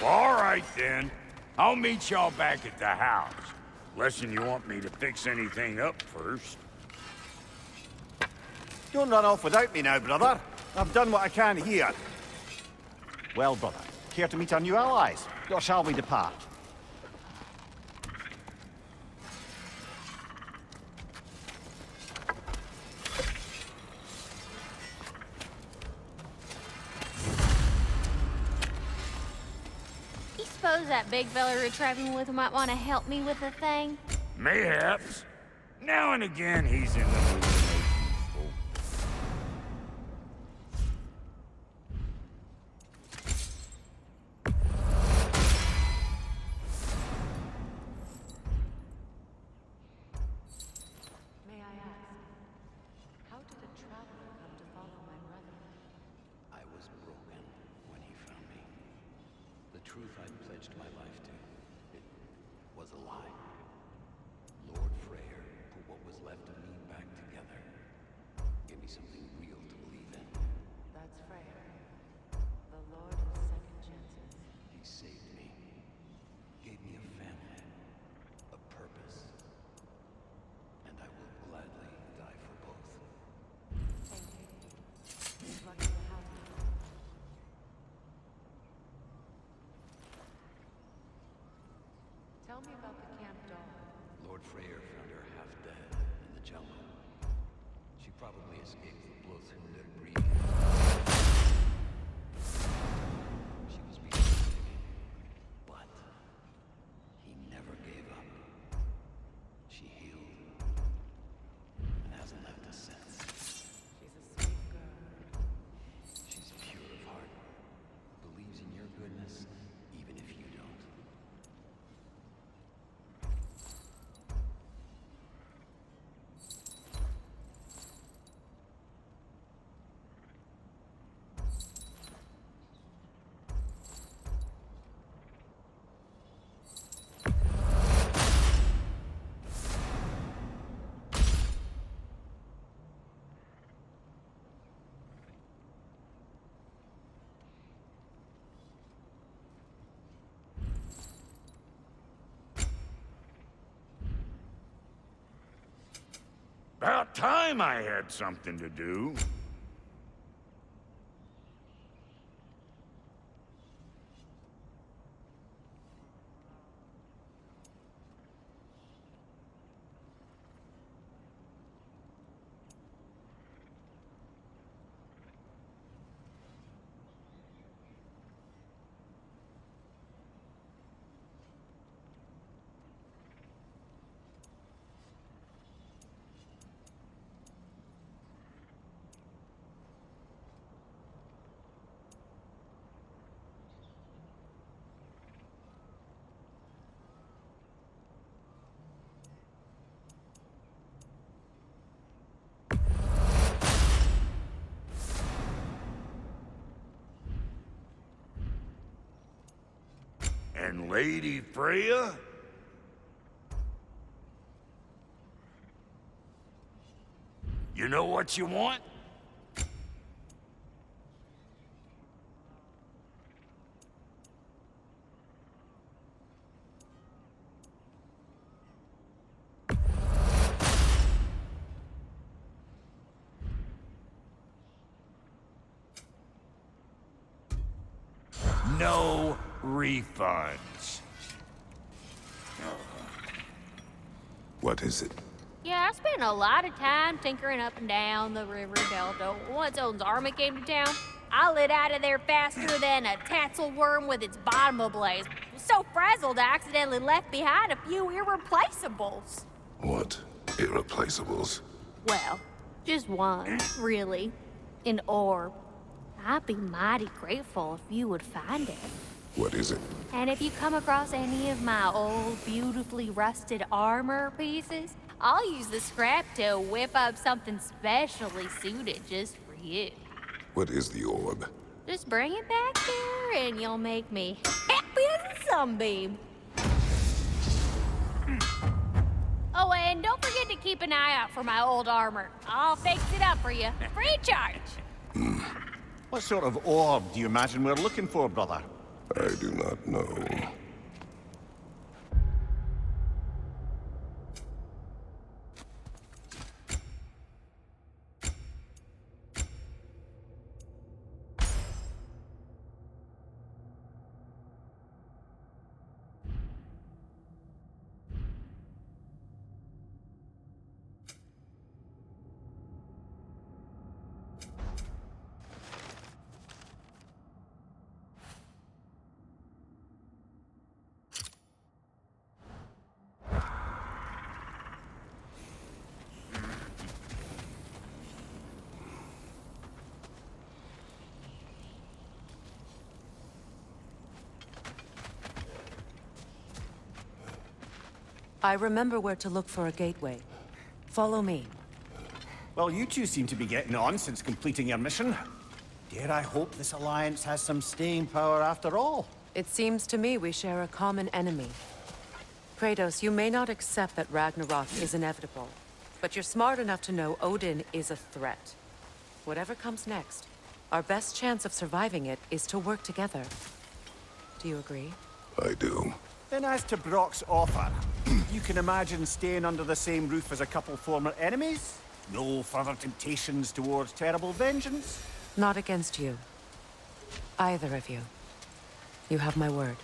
All right, then. I'll meet y'all back at the house. Unless you want me to fix anything up first. Don't run off without me now, brother. I've done what I can here. Well, brother, care to meet our new allies? Or shall we depart? You suppose that big fella you're traveling with might want to help me with a thing? Mayhaps. Now and again, he's in the mood to make useful. May I ask, how did a traveler come to follow my brother? I was broken when he found me. The truth I'd pledged my life to, it was a lie. Lord Freyr put what was left of me back together. Give me something real to believe in. That's Freyr, the Lord of Second Chances. He saved me. Gave me a family. A purpose. And I will gladly die for both. Thank you. Good luck in the house. Tell me about the camp dog. Lord Freyr found her half dead in the jungle. She probably escaped the bloodthirst breed. She was betrayed, but he never gave up. She healed and hasn't left a since. She's a sweet girl. She's pure of heart, believes in your goodness, even if you don't. About time I had something to do. And Lady Freya? You know what you want? No refunds. What is it? Yeah, I spent a lot of time tinkering up and down the river delta. Once Odin's army came to town, I lit out of there faster than a tassel worm with its bottom ablaze. So frazzled, I accidentally left behind a few irreplaceables. What? Irreplaceables? Well, just one, really. An orb. I'd be mighty grateful if you would find it. What is it? And if you come across any of my old, beautifully rusted armor pieces, I'll use the scrap to whip up something specially suited just for you. What is the orb? Just bring it back here and you'll make me happy as a sunbeam. Oh, and don't forget to keep an eye out for my old armor. I'll fix it up for you, free of charge. What sort of orb do you imagine we're looking for, brother? I do not know. I remember where to look for a gateway. Follow me. Well, you two seem to be getting on since completing your mission. Dare I hope this alliance has some staying power after all? It seems to me we share a common enemy. Kratos, you may not accept that Ragnarok is inevitable, but you're smart enough to know Odin is a threat. Whatever comes next, our best chance of surviving it is to work together. Do you agree? I do. Then as to Brock's offer, you can imagine staying under the same roof as a couple former enemies? No further temptations towards terrible vengeance? Not against you. Either of you. You have my word.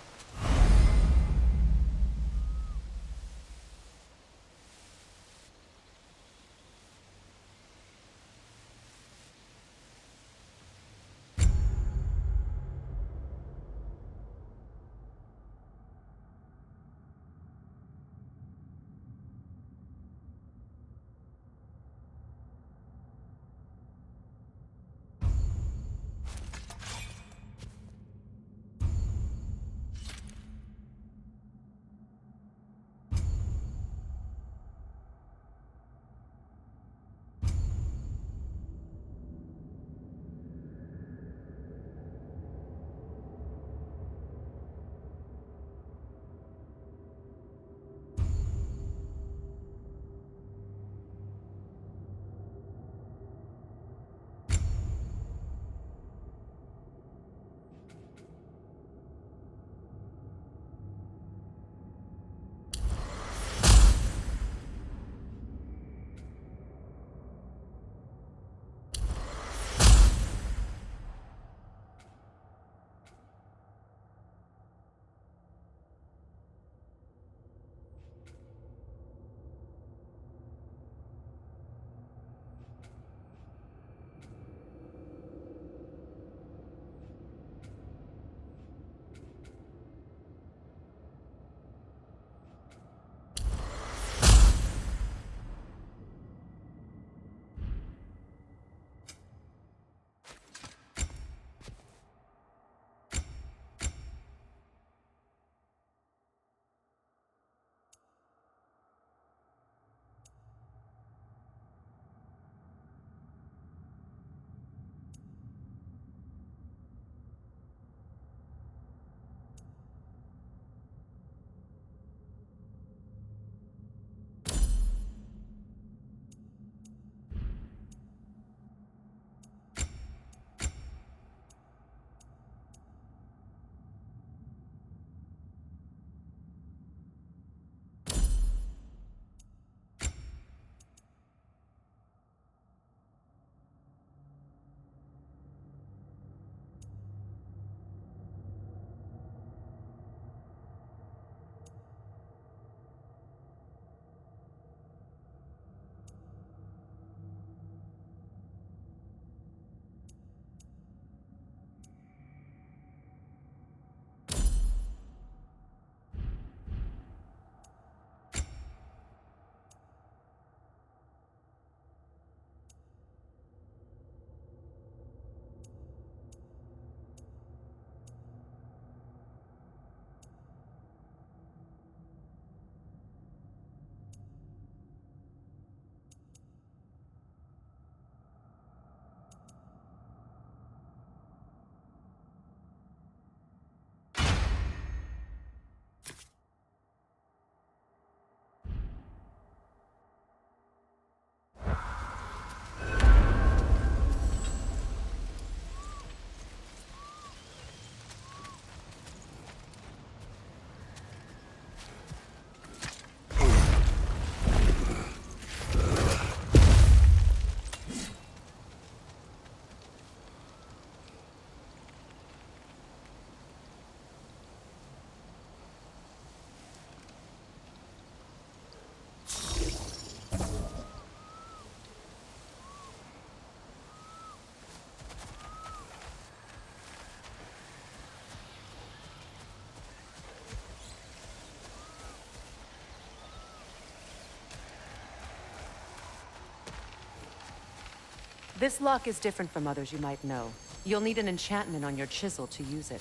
This lock is different from others you might know. You'll need an enchantment on your chisel to use it.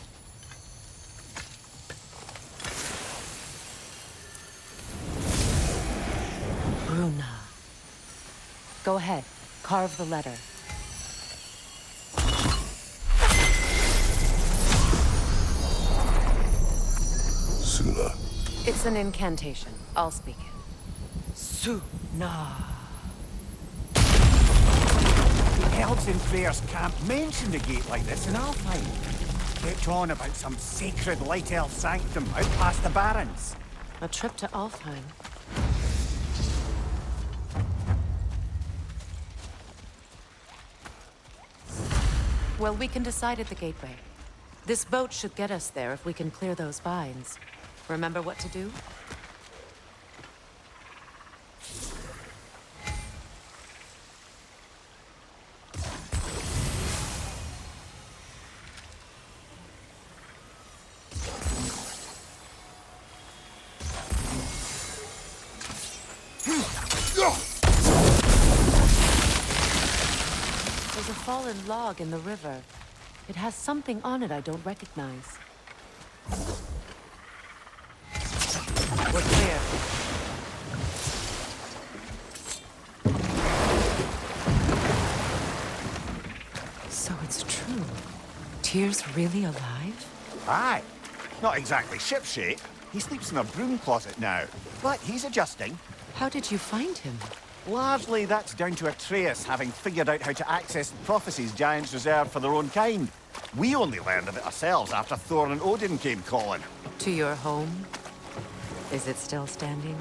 Bruna. Go ahead. Carve the letter. Suna. It's an incantation. I'll speak it. Suna. The elves in Freyr's camp mentioned a gate like this in Alfheim. Kept on about some sacred light elf sanctum out past the Barrens. A trip to Alfheim. Well, we can decide at the gateway. This boat should get us there if we can clear those vines. Remember what to do? There's a fallen log in the river. It has something on it I don't recognize. We're clear. So it's true. Tyr's really alive? Aye. Not exactly shipshape. He sleeps in a broom closet now. But he's adjusting. How did you find him? Largely, that's down to Atreus having figured out how to access the prophecies giants reserve for their own kind. We only learned of it ourselves after Thor and Odin came calling. To your home? Is it still standing?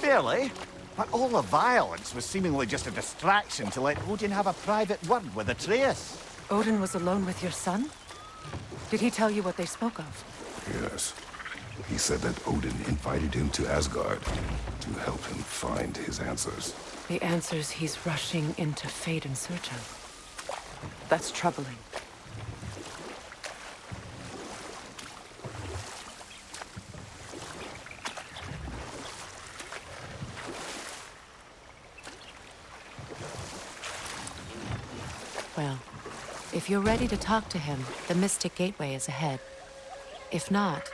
Fairly. But all the violence was seemingly just a distraction to let Odin have a private word with Atreus. Odin was alone with your son? Did he tell you what they spoke of? Yes. He said that Odin invited him to Asgard to help him find his answers. The answers he's rushing into fate in search of. That's troubling. Well, if you're ready to talk to him, the Mystic Gateway is ahead. If not,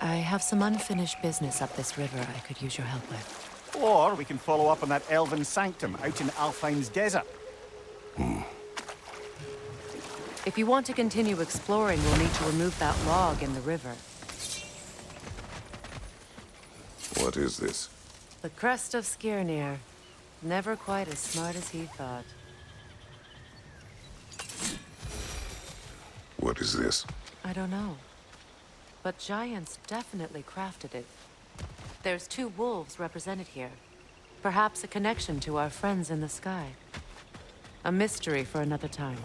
I have some unfinished business up this river I could use your help with. Or we can follow up on that elven sanctum out in Alfheim's desert. If you want to continue exploring, we'll need to remove that log in the river. What is this? The crest of Skirnir. Never quite as smart as he thought. What is this? I don't know. But giants definitely crafted it. There's 2 wolves represented here. Perhaps a connection to our friends in the sky. A mystery for another time.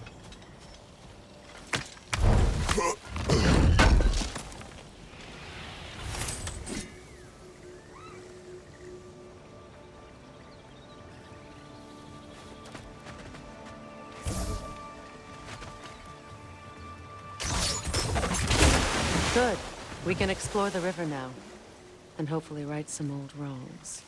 Good. We can explore the river now. And hopefully right some old wrongs.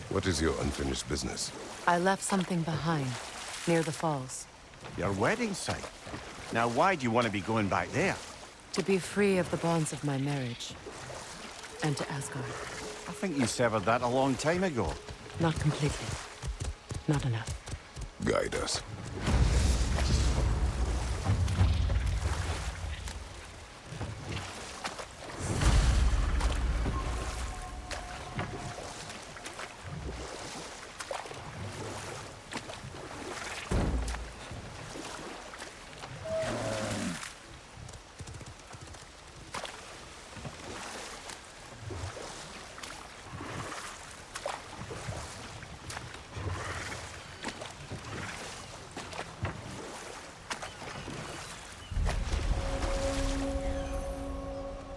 What is your unfinished business? I left something behind, near the falls. Your wedding site. Now why do you want to be going back there? To be free of the bonds of my marriage. And to Asgard. I think you severed that a long time ago. Not completely. Not enough. Guide us.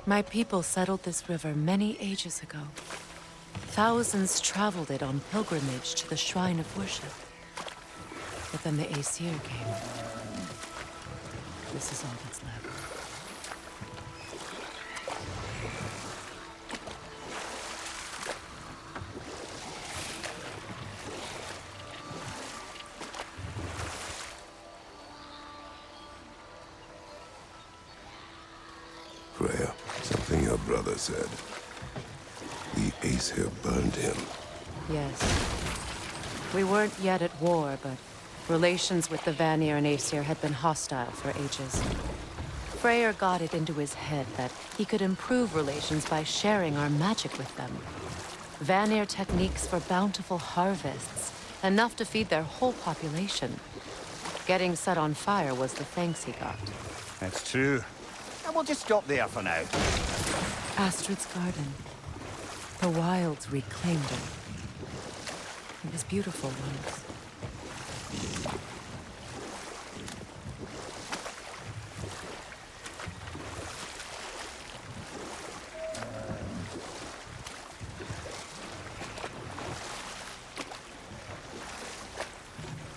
My people settled this river many ages ago. Thousands traveled it on pilgrimage to the shrine of worship. But then the Aesir came. This is all that's left. Freya, something your brother said. The Aesir burned him. Yes. We weren't yet at war, but relations with the Vanir and Aesir had been hostile for ages. Freyr got it into his head that he could improve relations by sharing our magic with them. Vanir techniques for bountiful harvests, enough to feed their whole population. Getting set on fire was the thanks he got. That's true. And we'll just stop there for now. Astrid's garden. The wilds reclaimed it. It was beautiful once.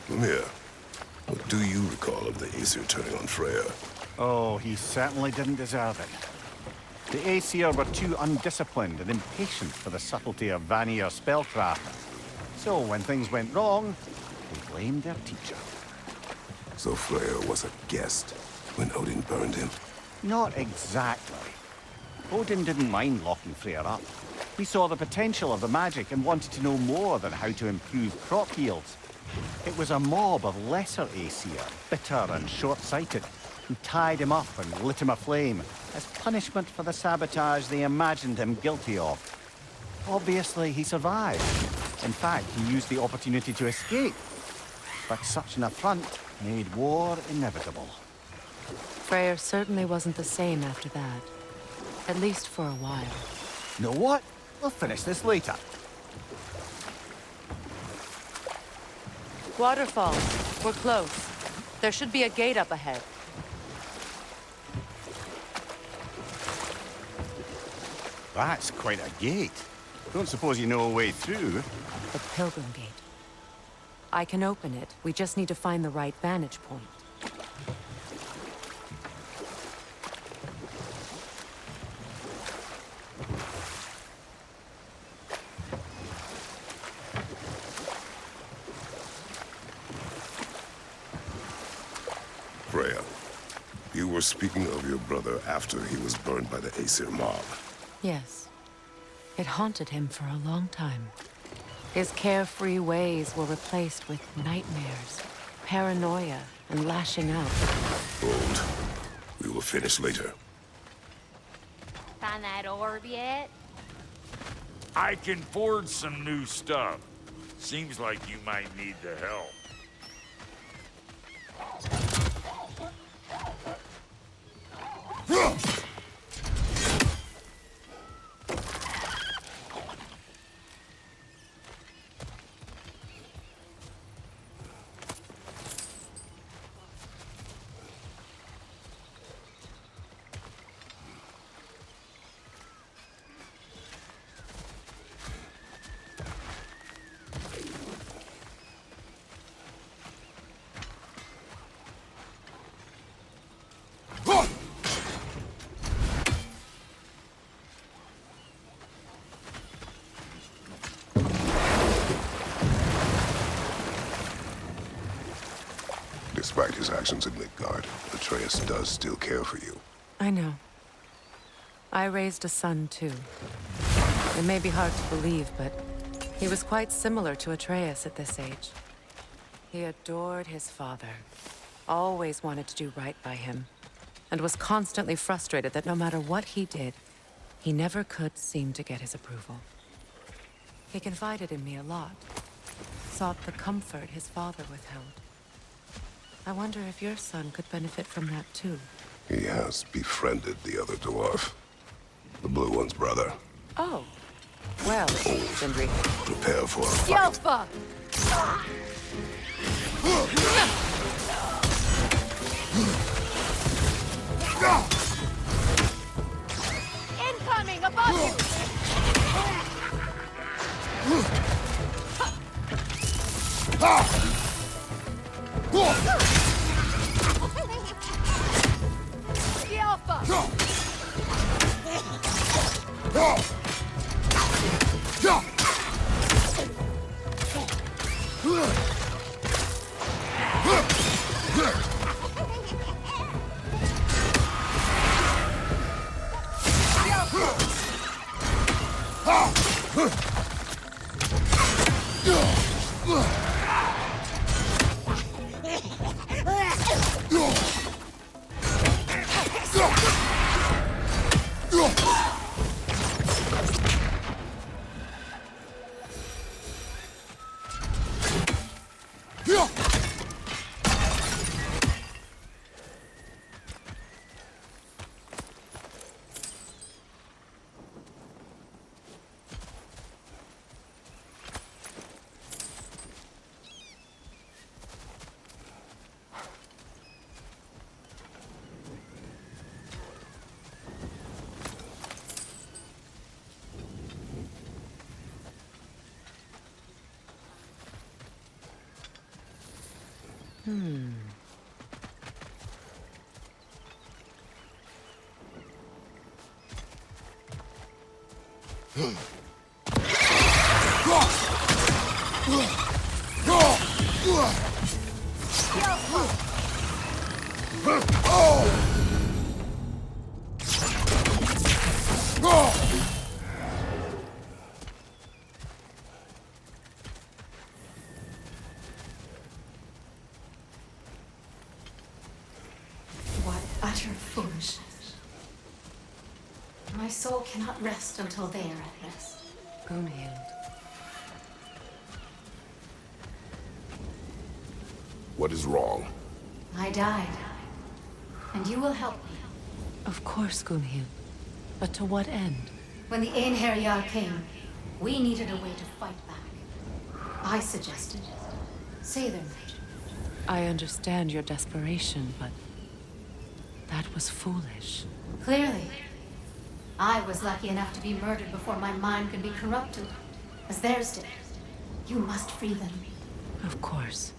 Mimir, what do you recall of the Aesir turning on Freya? Oh, he certainly didn't deserve it. The Aesir were too undisciplined and impatient for the subtlety of Vanir spellcraft. So when things went wrong, they blamed their teacher. So Freya was a guest when Odin burned him? Not exactly. Odin didn't mind locking Freyr up. He saw the potential of the magic and wanted to know more than how to improve crop yields. It was a mob of lesser Aesir, bitter and short-sighted, who tied him up and lit him aflame as punishment for the sabotage they imagined him guilty of. Obviously, he survived. In fact, he used the opportunity to escape. But such an affront made war inevitable. Freyr certainly wasn't the same after that. At least for a while. Know what? We'll finish this later. Waterfall. We're close. There should be a gate up ahead. That's quite a gate. Don't suppose you know a way through? The Pilgrim Gate. I can open it. We just need to find the right vantage point. Freya, you were speaking of your brother after he was burned by the Aesir mob. Yes. It haunted him for a long time. His carefree ways were replaced with nightmares, paranoia, and lashing out. Hold. We will finish later. Find that orb yet? I can forge some new stuff. Seems like you might need the help. Despite his actions in Midgard, Atreus does still care for you. I know. I raised a son, too. It may be hard to believe, but he was quite similar to Atreus at this age. He adored his father, always wanted to do right by him, and was constantly frustrated that no matter what he did, he never could seem to get his approval. He confided in me a lot, sought the comfort his father withheld. I wonder if your son could benefit from that, too. He has befriended the other dwarf. The Blue One's brother. Oh. Well, Sindri. Prepare for a fight. Yofa! What utter foolishness. My soul cannot rest until they are at rest. Gunhild. What is wrong? I died. And you will help me. Of course, Gunhild. But to what end? When the Einherjar came, we needed a way to fight back. I suggested, say their magic. I understand your desperation, but that was foolish. Clearly. I was lucky enough to be murdered before my mind could be corrupted, as theirs did. You must free them. Of course.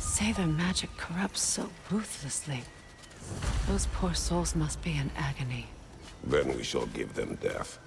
Say their magic corrupts so ruthlessly. Those poor souls must be in agony. Then we shall give them death.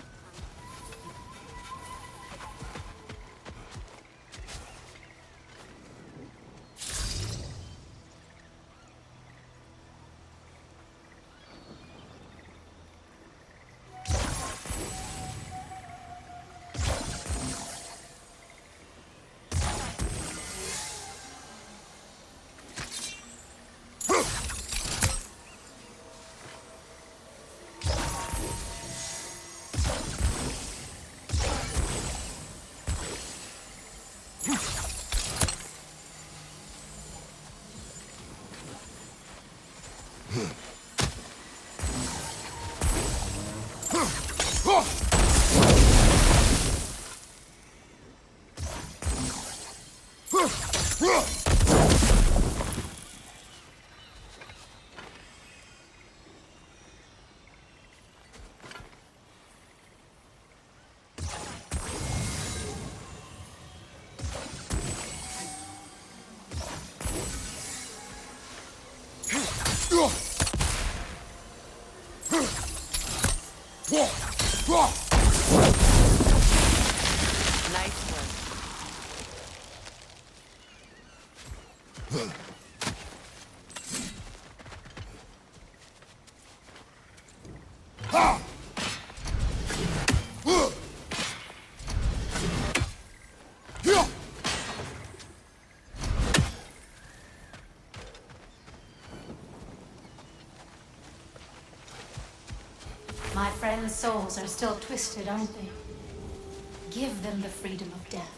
Nice work. My friends' souls are still twisted, aren't they? Give them the freedom of death.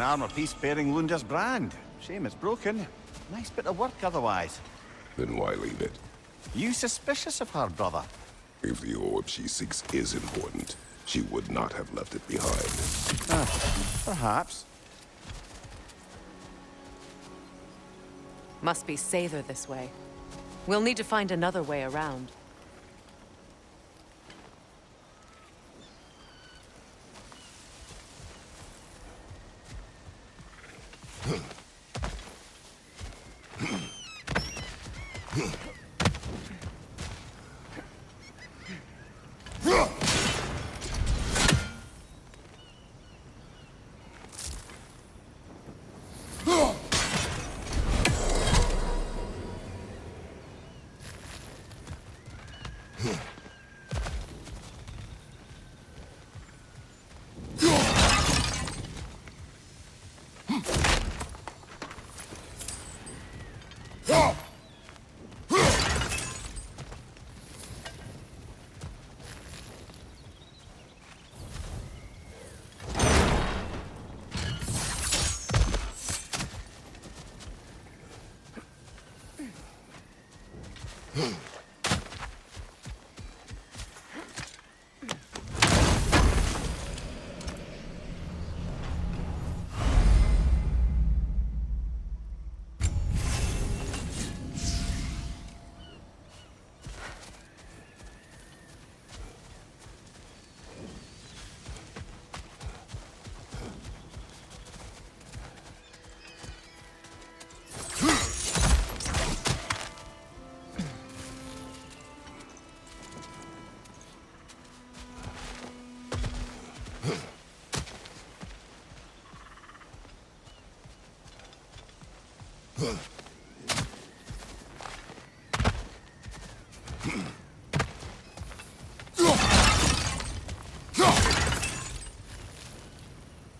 An armor piece bearing Lunda's brand. Shame it's broken. Nice bit of work otherwise. Then why leave it? You suspicious of her, brother? If the orb she seeks is important, she would not have left it behind. Perhaps. Must be safer this way. We'll need to find another way around.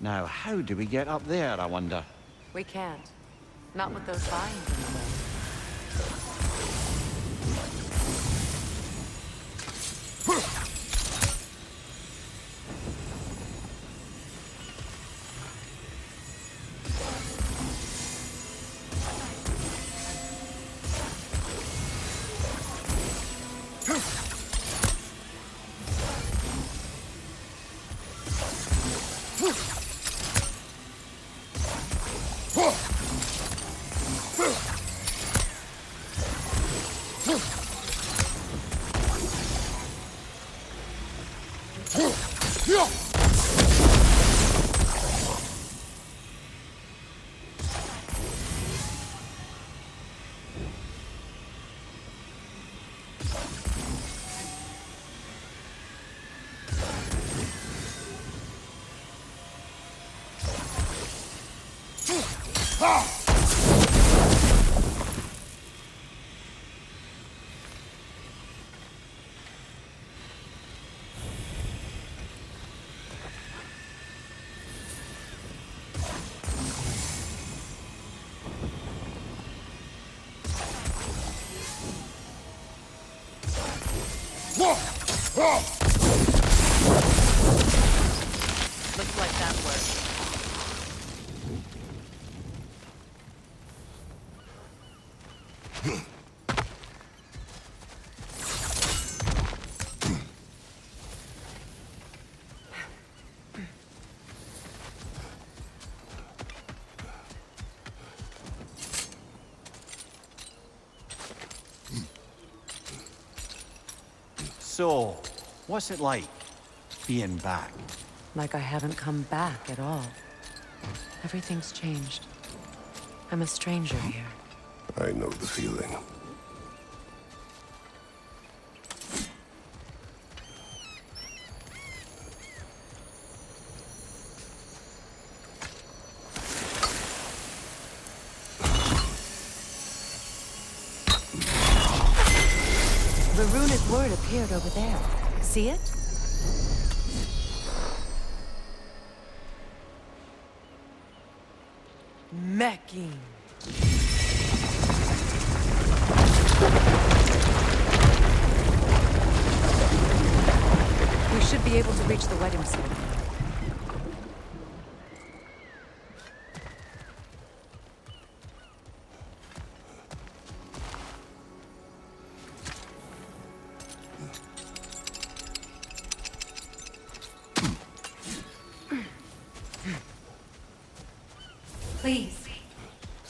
Now, how do we get up there, I wonder? We can't. Not with those vines in the way. Looks like that worked. So, what's it like, being back? Like I haven't come back at all. Everything's changed. I'm a stranger here. I know the feeling. The runic word appeared over there. See it? Mecking. We should be able to reach the wedding soon.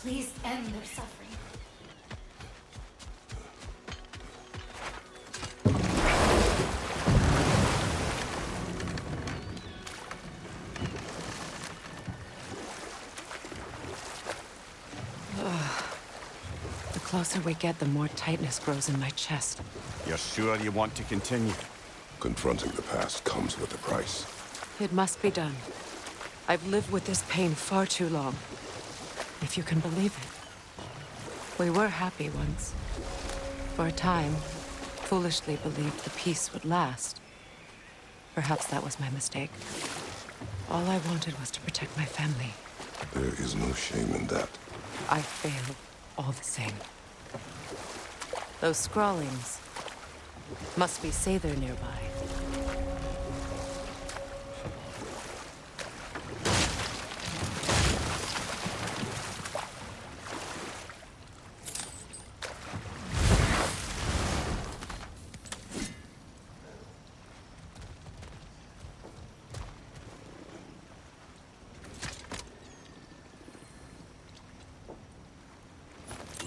Please end their suffering. The closer we get, the more tightness grows in my chest. You're sure you want to continue? Confronting the past comes with a price. It must be done. I've lived with this pain far too long. If you can believe it. We were happy once. For a time, foolishly believed the peace would last. Perhaps that was my mistake. All I wanted was to protect my family. There is no shame in that. I failed, all the same. Those scrawlings must be Sather nearby.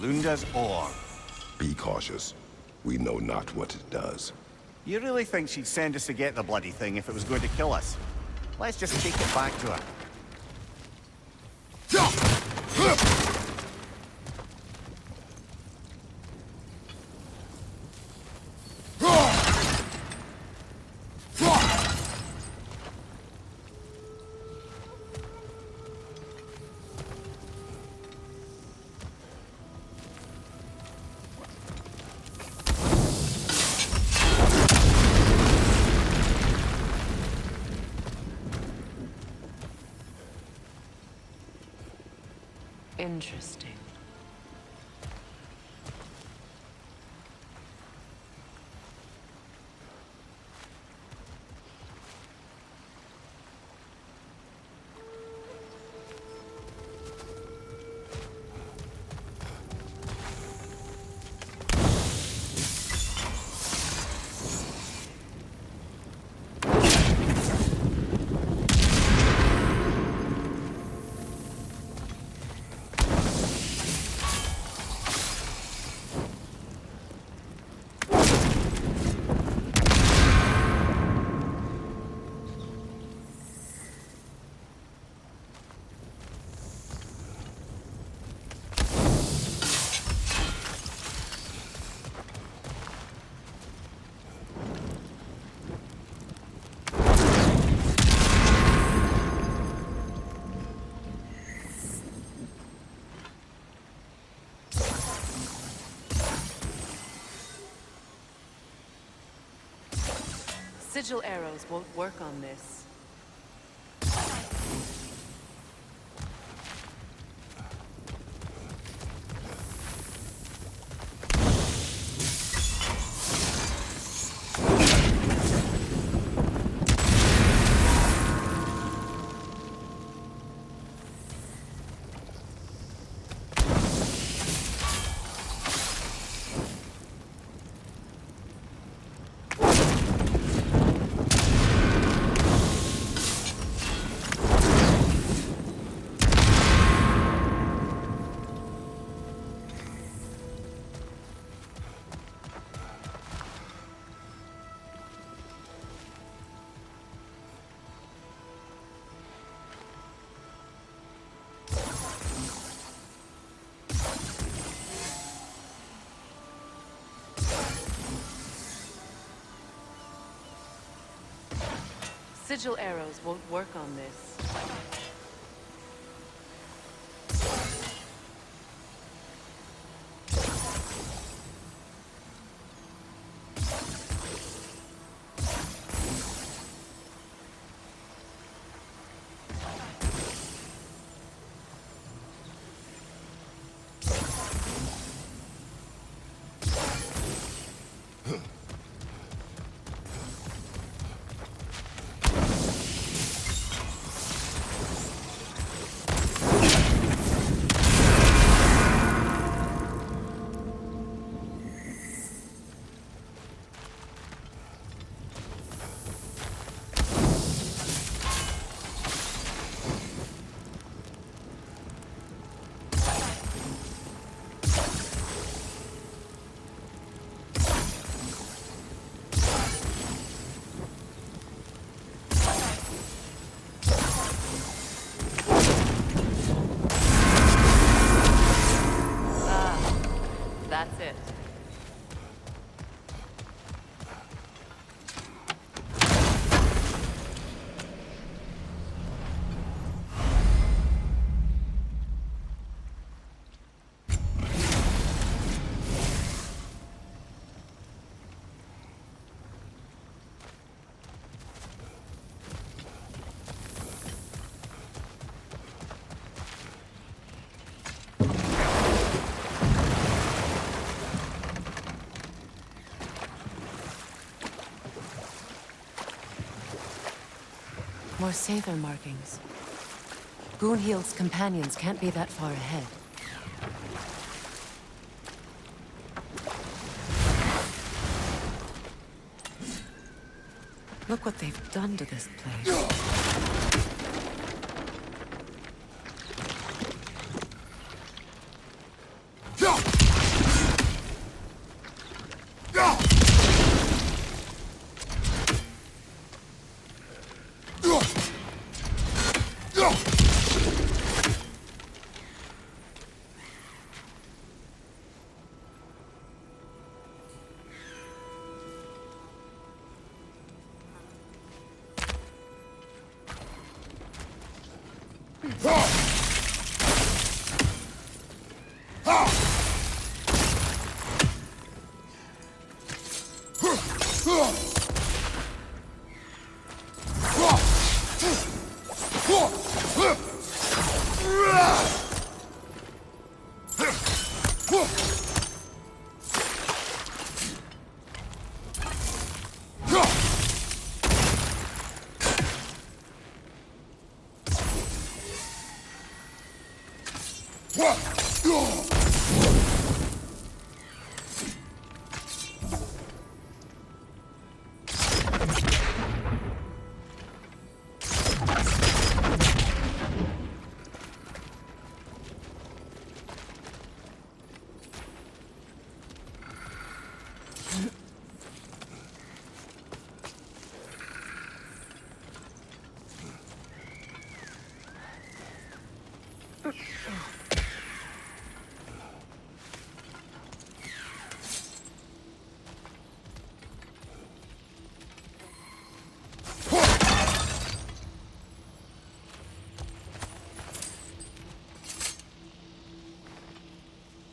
Lunda's ore. Be cautious. We know not what it does. You really think she'd send us to get the bloody thing if it was going to kill us? Let's just take it back to her. Interesting. Sigil arrows won't work on this. Sigil arrows won't work on this. More Sather markings. Gunhild's companions can't be that far ahead. Look what they've done to this place.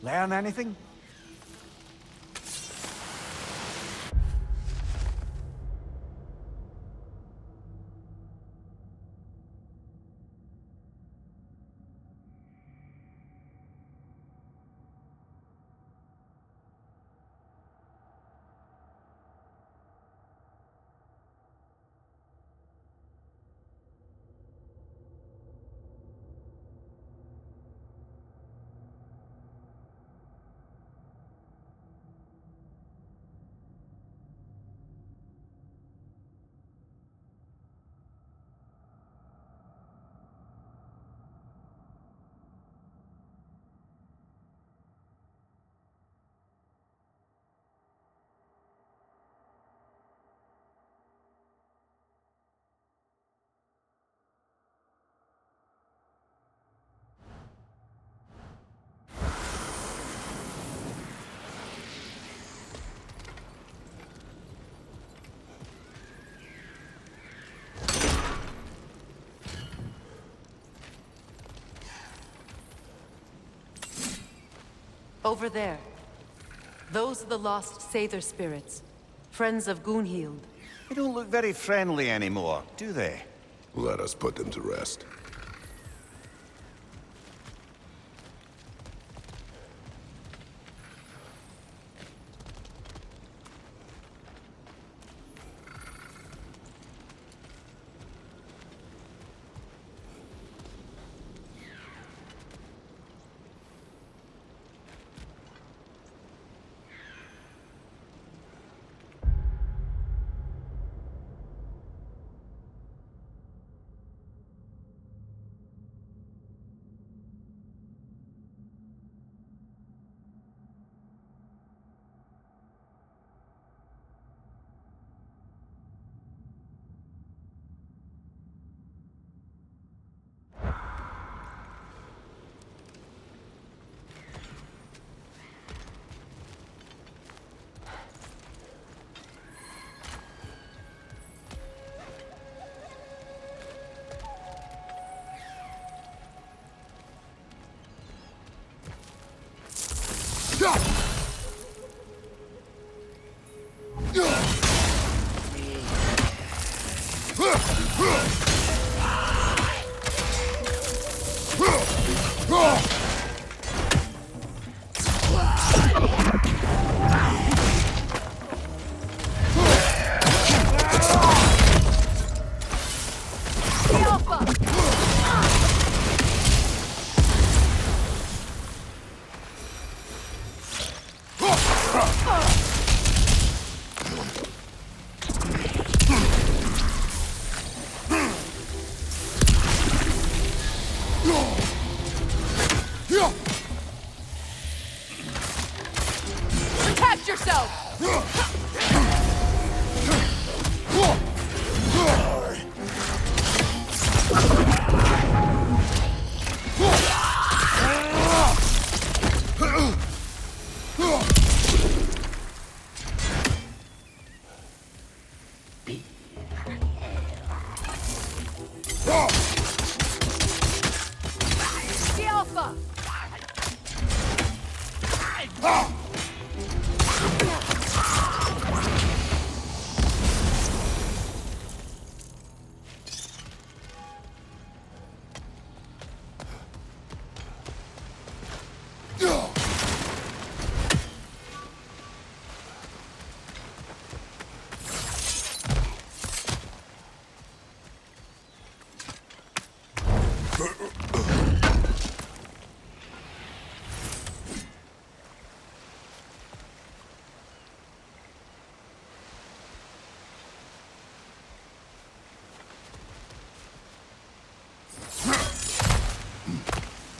Learn anything? Over there. Those are the lost Sather spirits. Friends of Gunhild. They don't look very friendly anymore, do they? Let us put them to rest. Brace yourself! The Alpha!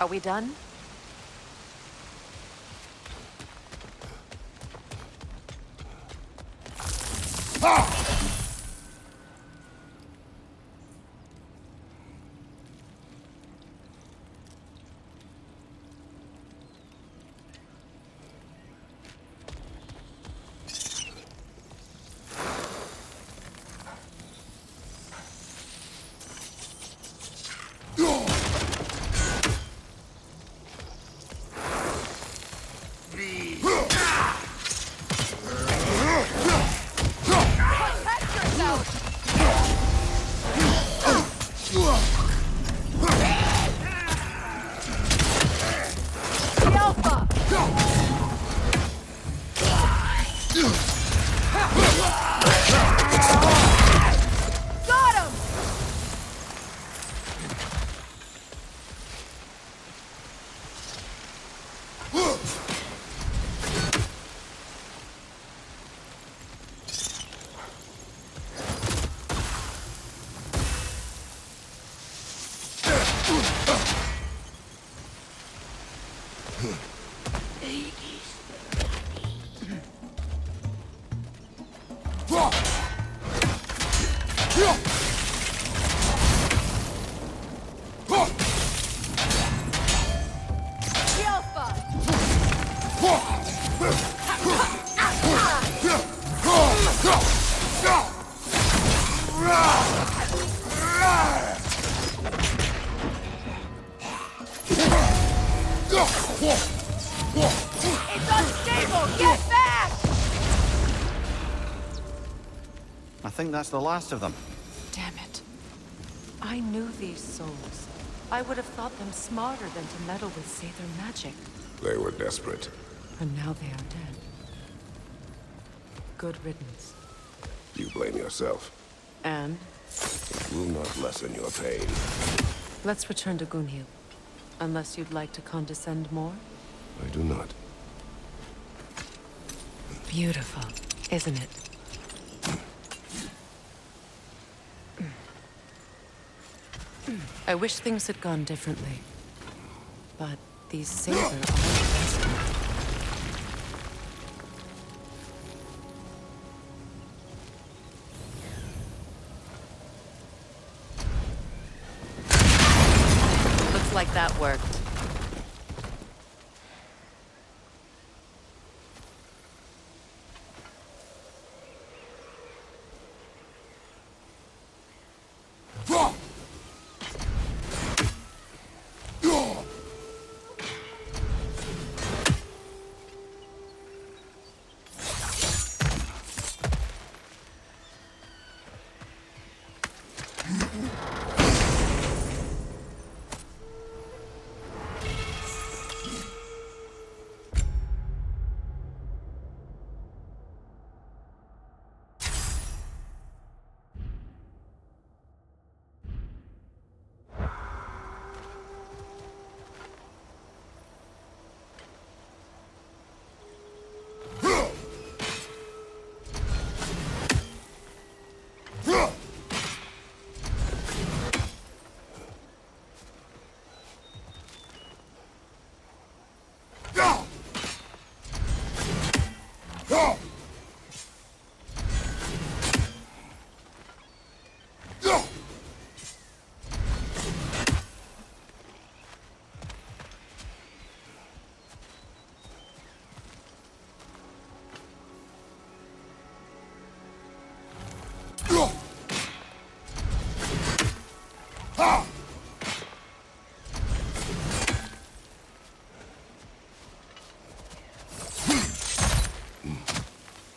Are we done? It's unstable! Get back! I think that's the last of them. Damn it. I knew these souls. I would have thought them smarter than to meddle with Sather magic. They were desperate. And now they are dead. Good riddance. You blame yourself. And It will not lessen your pain. let's return to Gunhild. Unless you'd like to condescend more? I do not. Beautiful, isn't it? I wish things had gone differently. But these Sather are impressive. Looks like that worked.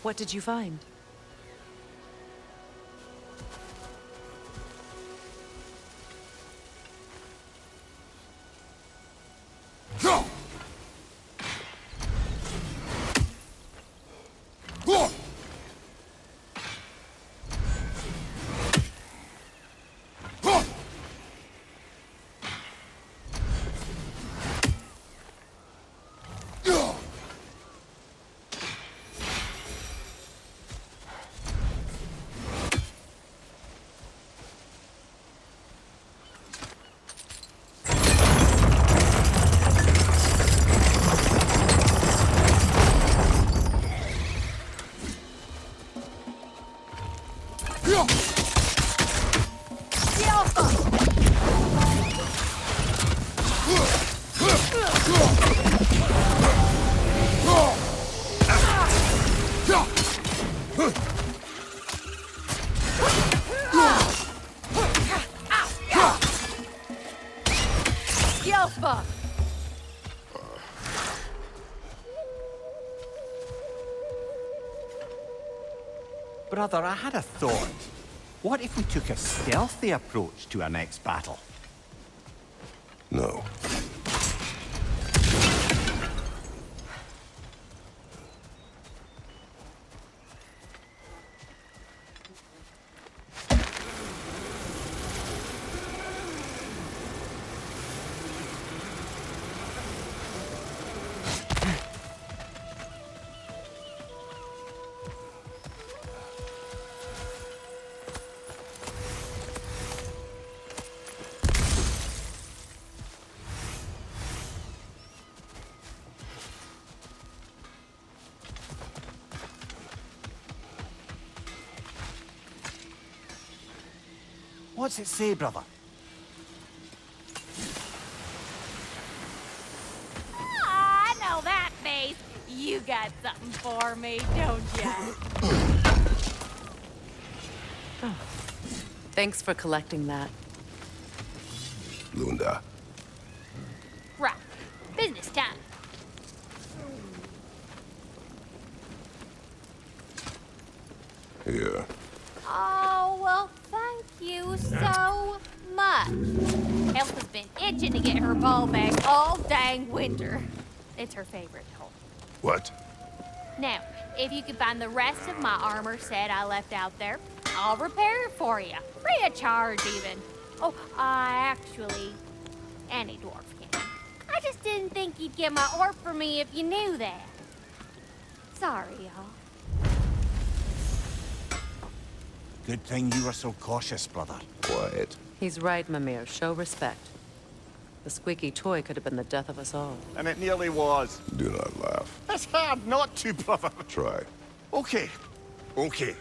What did you find? Brother, I had a thought. What if we took a stealthy approach to our next battle? No. What's it say, brother? I know that face. You got something for me, don't ya? Thanks for collecting that. Lunda. Right. Business time. Here. Oh, well, thank you so much. Elf has been itching to get her bow back all dang winter. It's her favorite toy. What? Now, if you can find the rest of my armor set I left out there, I'll repair it for you. Free of charge, even. Oh, actually, any dwarf can. I just didn't think you'd get my orb for me if you knew that. Sorry, y'all. Good thing you were so cautious, brother. Quiet. He's right, Mimir. Show respect. The squeaky toy could have been the death of us all. And it nearly was. Do not laugh. It's hard not to, brother. Try. Okay. Okay.